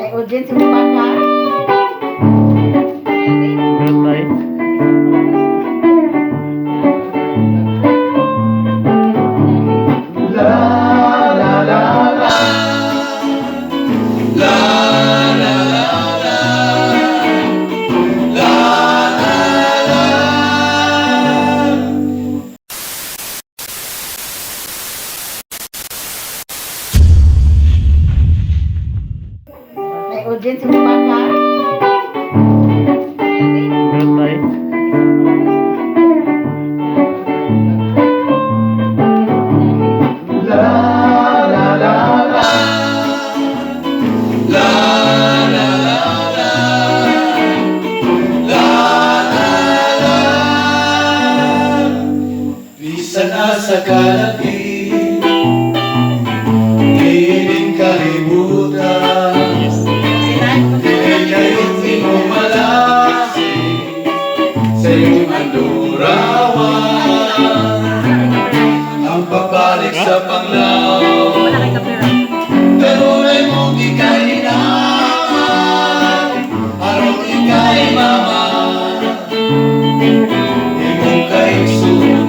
May audience mo ba ka? May audience mo ba ka? Bisan asa kalapit, piling kalibutan. Di kayo't di mo malasing sa iyong andurawan. Ang pagbalik sa Panglao, kanunay mong ika'y hinaman, araw ika'y maman, imong kaigsunan.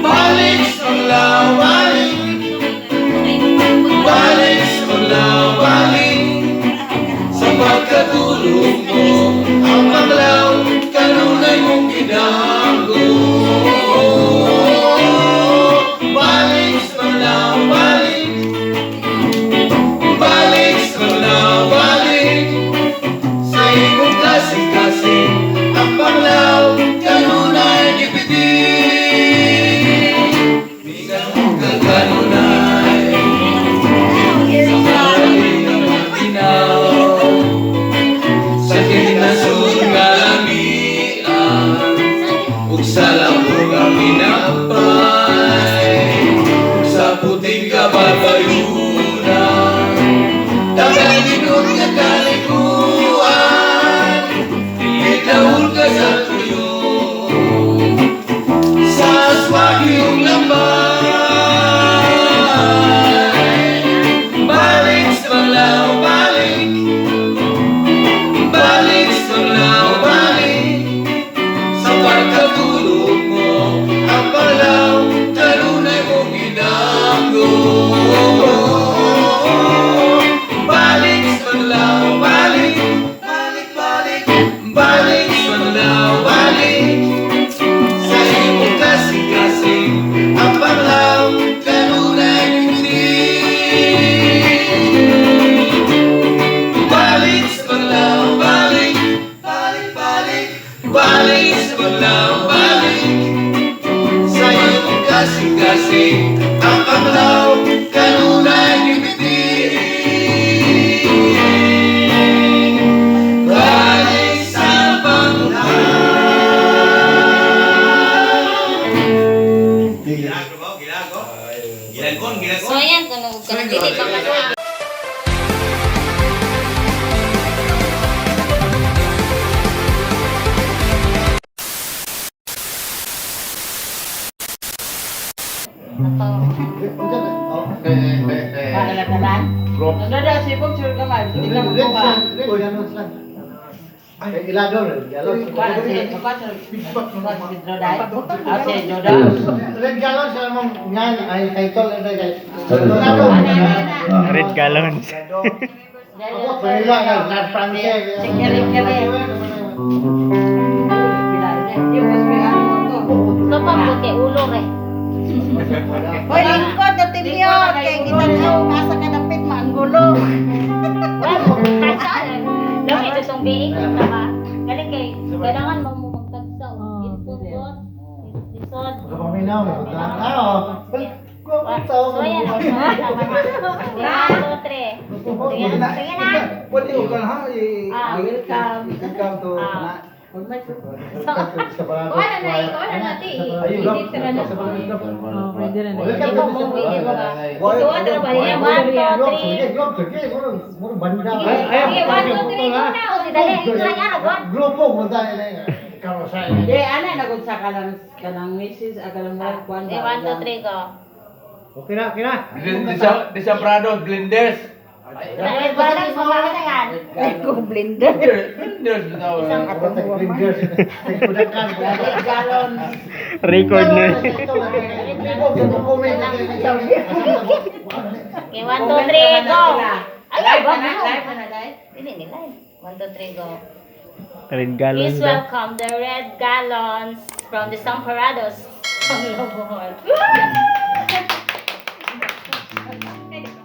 Balik sa Panglao, balik, balik sa Panglao, balik, sa pagkatulog mo, ang Panglao, kanunay mong ginagawa. Balik sa Panglao, balik, balik sa Panglao, balik, sa iyong kasing-kasing, ang Panglao, kanunay gipitin. Bisan mong kakanunay, sa kaling ng maginaw, sa kinasod nga lamian, ug sa lambog ang minampay, ug sa puting kababayunan, daghang ginod nga kalikuan, itlahul ka sa tuyo, sa aswang iyong lambay. Balik sa Panglao, balik, balik sa Panglao, balik, sa pagkatulog mo, ang Panglao, kanunay mong ginagawa. Balik sa Panglao, balik, balik, balik, balik sa Panglao, balik, sa iyong kasing-kasing, ang Panglao, kanunay gipitin. Balik sa Panglao, balik, balik, balik, balik sa Panglao, balik, sa iyong kasing-kasing, ang Panglao, kanunay gipitin. Balik sa Panglao. So ayan, kung dili pa ka Kalatalan? Nagdada, sibog, sure ka man. Hindi ka makuha. Ilador, galon. Para si Droday. Ah, si Joda. Red galon sa mong ngan ay title ay kay. Red Galons. Ako pala na Franse. Ito pa po kay ulo re. Hoy, lingkod na timyot. Kaya kita nyo, nasa kadapit, maanggulo. Wala mo kahit saan. Lang ito tong biik tama. Galing kay kailangan mo magtagsa input doon. Lisod. Kapaminaw mo ta. So ayan. 1, 2, 3. Sige na. Pwede ko kan ha. Welcome. Welcome to Wala na natin. Edit ka na. Pwede rin. Ikaw mo video ka. Ito ano ba niya? 1, 2, 3. Sige, 1, 2, 3 na. O, dali. Ito lang yan. Grupo mo tayo na karosay. Di, ano, nagod sa kanang misis, akalang mo, 1, 2, 3 ko. Okay na, okay na. Desabrado, Glenders. Red Galons, mga yan. Ay, ko blender. Glenders, Isang Ako sa Rangers. Nagpudakan. Galons. Record na. Okay, 1, 2, 3, go! Ay, Live ba? na, live na, live. Hindi, live. 1, 2, 3, go. Red Galons Please daw. welcome the Red Galons from the Samparados. Panglaonon.